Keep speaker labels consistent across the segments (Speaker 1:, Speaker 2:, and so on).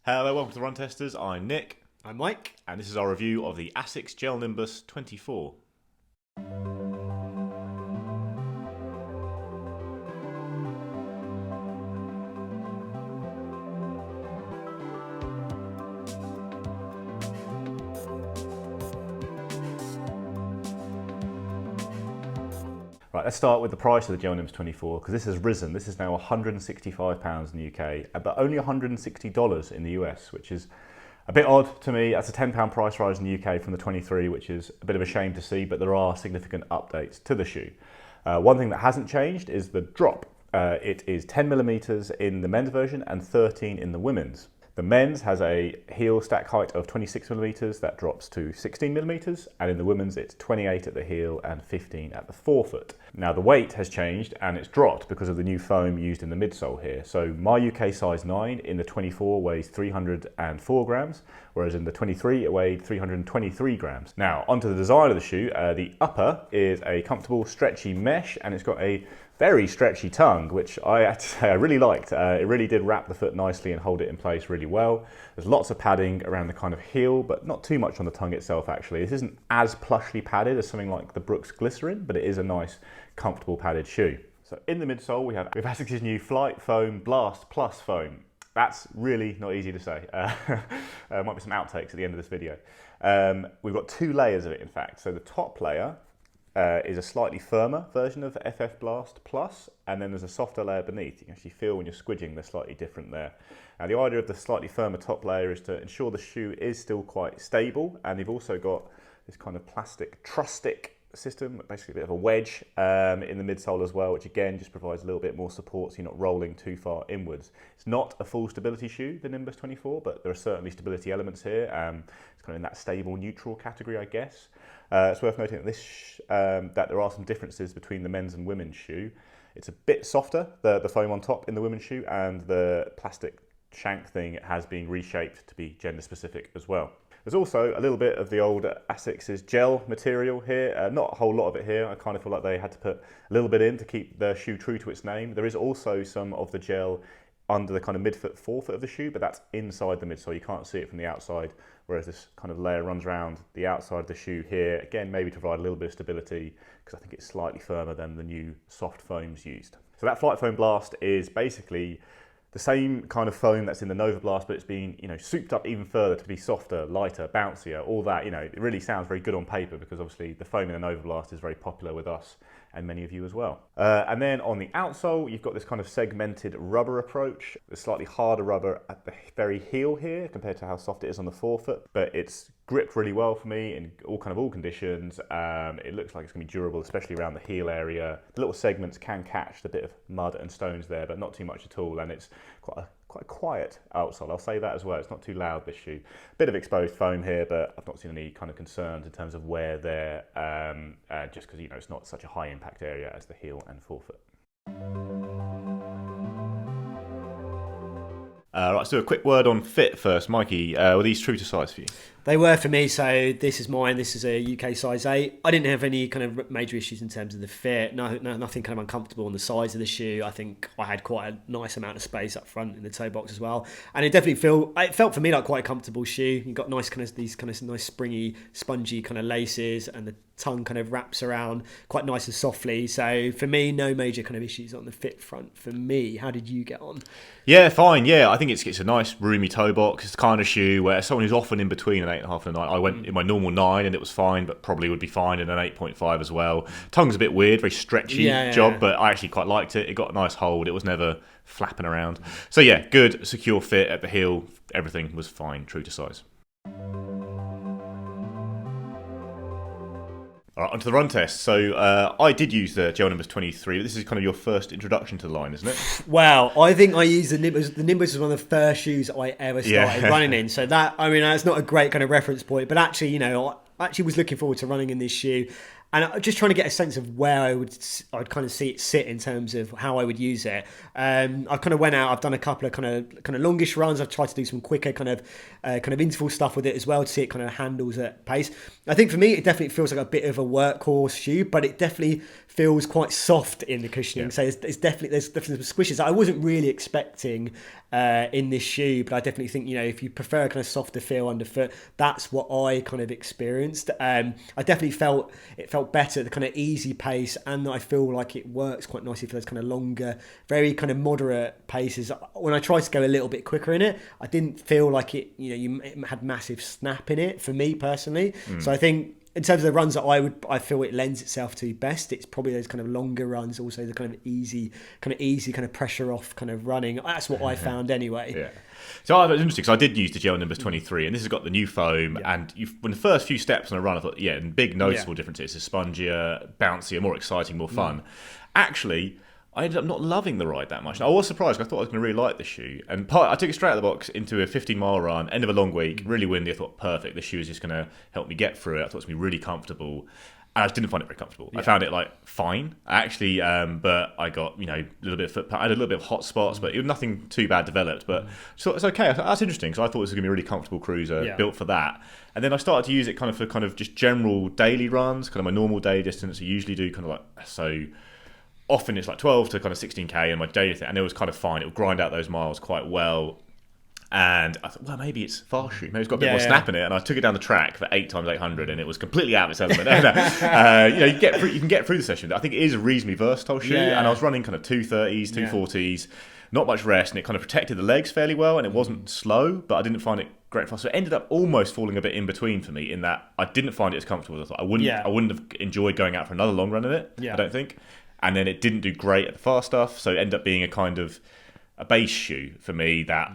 Speaker 1: Hello, welcome to Run Testers. I'm Nick.
Speaker 2: I'm Mike.
Speaker 1: And this is our review of the Asics Gel Nimbus 24. Right, let's start with the price of the Gel Nimbus 24 because this has risen. This is now £165 in the UK, but only $160 in the US, which is a bit odd to me. That's a £10 price rise in the UK from the 23, which is a bit of a shame to see, but there are significant updates to the shoe. One thing that hasn't changed is the drop. It is 10mm in the men's version and 13 in the women's. The men's has a heel stack height of 26mm, that drops to 16mm, and in the women's it's 28 at the heel and 15 at the forefoot. Now the weight has changed and it's dropped because of the new foam used in the midsole here. So my UK size 9 in the 24 weighs 304 grams, whereas in the 23 it weighed 323 grams. Now onto the design of the shoe. The upper is a comfortable stretchy mesh and it's got a very stretchy tongue, which I have to say I really liked. It really did wrap the foot nicely and hold it in place really well. There's lots of padding around the kind of heel, but not too much on the tongue itself actually. This isn't as plushly padded as something like the Brooks Glycerin, but it is a nice, comfortable padded shoe. So in the midsole we have Asics' new Flight Foam Blast Plus foam. That's really not easy to say. Might be some outtakes at the end of this video. We've got two layers of it in fact. So the top layer is a slightly firmer version of FF Blast Plus, and then there's a softer layer beneath. You can actually feel when you're squidging they're slightly different there. Now the idea of the slightly firmer top layer is to ensure the shoe is still quite stable, and you've also got this kind of plastic truss stick system, basically a bit of a wedge in the midsole as well, which again just provides a little bit more support so you're not rolling too far inwards. It's not a full stability shoe, the Nimbus 24, but there are certainly stability elements here. It's kind of in that stable neutral category, I guess. It's worth noting that that there are some differences between the men's and women's shoe. It's a bit softer, the foam on top in the women's shoe, and the plastic shank thing has been reshaped to be gender specific as well. There's also a little bit of the old Asics gel material here, not a whole lot of it here. I kind of feel like they had to put a little bit in to keep the shoe true to its name. There is also some of the gel under the kind of midfoot, forefoot of the shoe, but that's inside the midsole. You can't see it from the outside, whereas this kind of layer runs around the outside of the shoe here. Again, maybe to provide a little bit of stability, because I think it's slightly firmer than the new soft foams used. So that Flight Foam Blast is basically the same kind of foam that's in the Nova Blast, but it's been, souped up even further to be softer, lighter, bouncier, all that. It really sounds very good on paper because obviously the foam in the Nova Blast is very popular with us and many of you as well. And then on the outsole, you've got this kind of segmented rubber approach. There's slightly harder rubber at the very heel here compared to how soft it is on the forefoot, but it's gripped really well for me in all conditions. It looks like it's going to be durable, especially around the heel area. The little segments can catch the bit of mud and stones there, but not too much at all, and it's quite a quiet outsole. I'll say that as well. It's not too loud, this shoe. Bit of exposed foam here, but I've not seen any kind of concerns in terms of wear there, just because it's not such a high impact area as the heel and forefoot. Right, let's do a quick word on fit first. Mikey, were these true to size for you?
Speaker 2: They were for me, so this is mine. This is a UK size 8. I didn't have any kind of major issues in terms of the fit. Nothing kind of uncomfortable on the size of the shoe. I think I had quite a nice amount of space up front in the toe box as well. And it felt for me like quite a comfortable shoe. You've got these nice springy, spongy kind of laces, and the tongue kind of wraps around quite nice and softly. So for me, no major kind of issues on the fit front for me. How did you get on?
Speaker 1: Yeah, fine. Yeah, I think it's a nice roomy toe box. It's the kind of shoe where someone who's often in between an 8.5 and a 9. I went in my normal 9 and it was fine, but probably would be fine in an 8.5 as well. Tongue's a bit weird, very stretchy job, but I actually quite liked it. It got a nice hold. It was never flapping around. So yeah, good, secure fit at the heel. Everything was fine, true to size. All right, onto the run test. So I did use the Gel Nimbus 23, but this is kind of your first introduction to the line, isn't it?
Speaker 2: Well, I think I used the Nimbus. The Nimbus was one of the first shoes I ever started running in. So that's not a great kind of reference point, but actually, I actually was looking forward to running in this shoe. And I'm just trying to get a sense of where I'd kind of see it sit in terms of how I would use it. I kind of went out. I've done a couple of kind of longish runs. I've tried to do some quicker kind of interval stuff with it as well to see it kind of handles at pace. I think for me, it definitely feels like a bit of a workhorse shoe, but it definitely feels quite soft in the cushioning. So there's definitely some squishes I wasn't really expecting in this shoe, but I definitely think, you know, if you prefer a kind of softer feel underfoot, that's what I kind of experienced. I definitely felt better at the kind of easy pace, and I feel like it works quite nicely for those kind of longer, very kind of moderate paces. When I tried to go a little bit quicker in it, I didn't feel like it, you know, it had massive snap in it for me personally. So I think in terms of the runs that I feel it lends itself to best, it's probably those kind of longer runs, also the kind of easy kind of pressure off kind of running. That's what I found anyway.
Speaker 1: Yeah. So it was interesting because I did use the Gel Nimbus 23, and this has got the new foam. And when the first few steps on a run, I thought, and big noticeable differences. It's spongier, bouncier, more exciting, more fun. Actually, I ended up not loving the ride that much. And I was surprised. I thought I was going to really like the shoe. And I took it straight out of the box into a 15-mile run, end of a long week, really windy. I thought, perfect. This shoe is just going to help me get through it. I thought it was going to be really comfortable. And I just didn't find it very comfortable. I found it like fine, actually, but I got, you know, a little bit of foot. I had a little bit of hot spots, but it was nothing too bad developed. But so it's okay. That's interesting because I thought this was going to be a really comfortable cruiser built for that. And then I started to use it kind of for kind of just general daily runs, kind of my normal day distance. I usually do kind of like so. Often it's like 12 to kind of 16k and my daily thing, and it was kind of fine. It would grind out those miles quite well. And I thought, well, maybe it's fast shoe. Maybe it's got a bit more snap in it. And I took it down the track for 8x800, and it was completely out of its element. You know, you can get through the session. I think it is a reasonably versatile shoe. And I was running kind of 230s, 240s, not much rest, and it kind of protected the legs fairly well. And it wasn't slow, but I didn't find it great fast. So it ended up almost falling a bit in between for me, in that I didn't find it as comfortable as I thought. I wouldn't have enjoyed going out for another long run in it. I don't think. And then it didn't do great at the fast stuff, so it ended up being a kind of a base shoe for me that,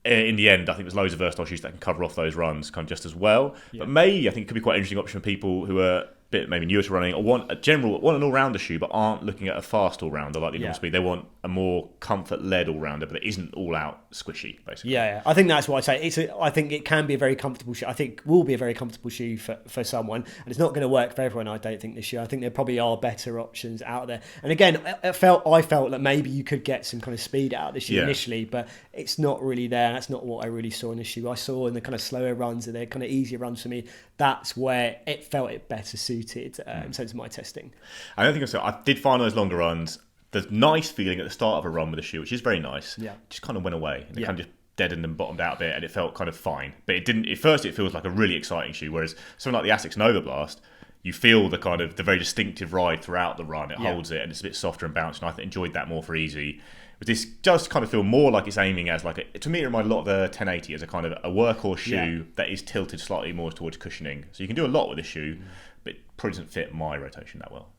Speaker 1: in the end, I think there's loads of versatile shoes that can cover off those runs kind of just as well. But maybe I think it could be quite an interesting option for people who are a bit maybe newer to running or want an all-rounder shoe but aren't looking at a fast all-rounder like the normal speed. They want a more comfort-led all-rounder, but it isn't all-out squishy, basically.
Speaker 2: I think that's what I say. I think it can be a very comfortable shoe. I think will be a very comfortable shoe for someone, and it's not going to work for everyone. I don't think this shoe. I think there probably are better options out there. And again, I felt that maybe you could get some kind of speed out of the shoe initially, but it's not really there. That's not what I really saw in the shoe. I saw in the kind of slower runs and the kind of easier runs for me. That's where it felt it better suited in terms of my testing.
Speaker 1: I don't think so. I did find those longer runs. The nice feeling at the start of a run with a shoe, which is very nice, just kind of went away. And it kind of just deadened and bottomed out a bit, and it felt kind of fine. But it didn't. At first, it feels like a really exciting shoe, whereas something like the Asics Nova Blast, you feel the kind of the very distinctive ride throughout the run. It holds it, and it's a bit softer and bouncy. And I enjoyed that more for easy. But this does kind of feel more like it's aiming as to me, it reminded a lot of the 1080 as a kind of a workhorse shoe that is tilted slightly more towards cushioning. So you can do a lot with this shoe, but it probably doesn't fit my rotation that well.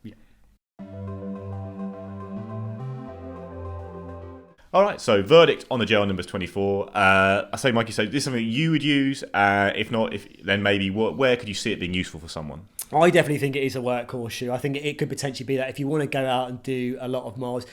Speaker 1: All right, so verdict on the Gel Nimbus 24. I say, Mikey, so this is something you would use. If not, then maybe where could you see it being useful for someone?
Speaker 2: I definitely think it is a workhorse shoe. I think it could potentially be that if you want to go out and do a lot of miles.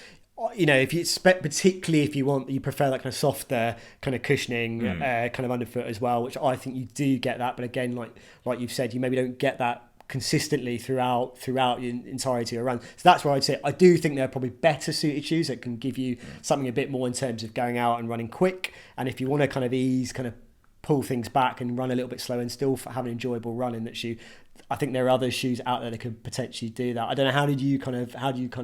Speaker 2: You know, if you particularly if you prefer that kind of softer kind of cushioning kind of underfoot as well, which I think you do get that. But again, like you've said, you maybe don't get that consistently throughout the entirety of a run. So that's where I'd say I do think there are probably better suited shoes that can give you something a bit more in terms of going out and running quick. And if you want to kind of pull things back and run a little bit slow and still have an enjoyable run in that shoe, I think there are other shoes out there that could potentially do that. I don't know, how do you kind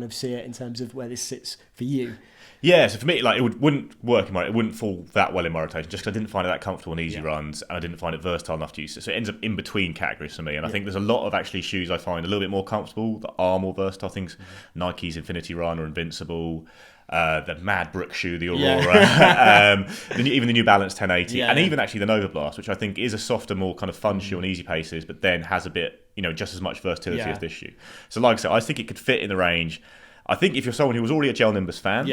Speaker 2: of see it in terms of where this sits for you?
Speaker 1: Yeah, so for me, it wouldn't work it wouldn't fall that well in my rotation, just because I didn't find it that comfortable in easy runs, and I didn't find it versatile enough to use it. So it ends up in between categories for me, and I think there's a lot of actually shoes I find a little bit more comfortable that are more versatile. Things Nike's Infinity Run or Invincible, the Mad Brook shoe, the Aurora, even the New Balance 1080, and even actually the Nova Blast, which I think is a softer, more kind of fun shoe on easy paces, but then has a bit, just as much versatility as this shoe. So like I said, I think it could fit in the range. I think if you're someone who was already a Gel Nimbus fan,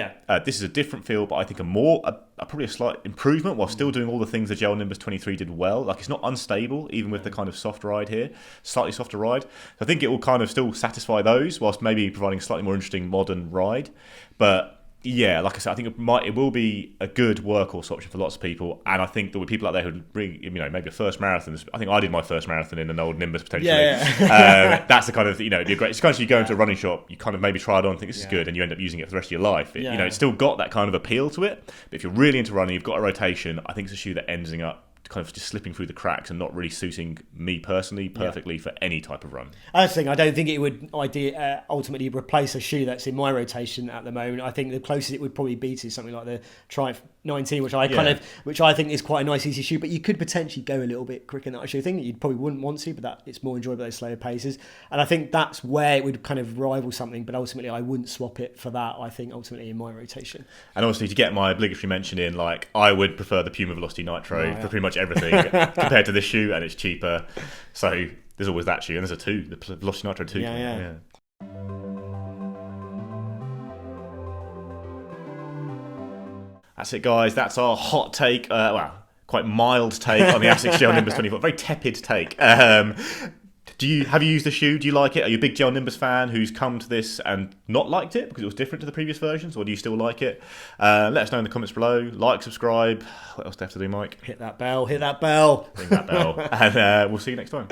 Speaker 1: this is a different feel, but I think probably a slight improvement while still doing all the things the Gel Nimbus 23 did well. Like, it's not unstable, even with the kind of soft ride here, slightly softer ride. So I think it will kind of still satisfy those whilst maybe providing a slightly more interesting modern ride. But Yeah, like I said, I think it will be a good workhorse option for lots of people, and I think there were people out there who bring, maybe a first marathon. I think I did my first marathon in an old Nimbus potentially.
Speaker 2: Yeah.
Speaker 1: That's the kind of it'd be a great. It's kind of you go into a running shop, you kind of maybe try it on, think this is good, and you end up using it for the rest of your life. It's still got that kind of appeal to it. But if you're really into running, you've got a rotation. I think it's a shoe that ends up kind of just slipping through the cracks and not really suiting me personally perfectly for any type of run.
Speaker 2: I don't think it would ultimately replace a shoe that's in my rotation at the moment. I think the closest it would probably be to something like the Triumph 19, which I think is quite a nice easy shoe, but you could potentially go a little bit quicker than that shoe. I think you probably wouldn't want to, but that it's more enjoyable at those slower paces. And I think that's where it would kind of rival something, but ultimately I wouldn't swap it for that, I think, ultimately in my rotation.
Speaker 1: And obviously to get my obligatory mention in, like, I would prefer the Puma Velocity Nitro for pretty much everything compared to this shoe, and it's cheaper. So there's always that shoe, and there's the Velocity Nitro 2. Yeah. That's it, guys. That's our hot take. Quite mild take on the Asics Gel Nimbus 24. Very tepid take. Have you used the shoe? Do you like it? Are you a big Gel Nimbus fan who's come to this and not liked it because it was different to the previous versions, or do you still like it? Let us know in the comments below. Like, subscribe. What else do I have to do, Mike?
Speaker 2: Hit that bell. Ring that bell.
Speaker 1: And we'll see you next time.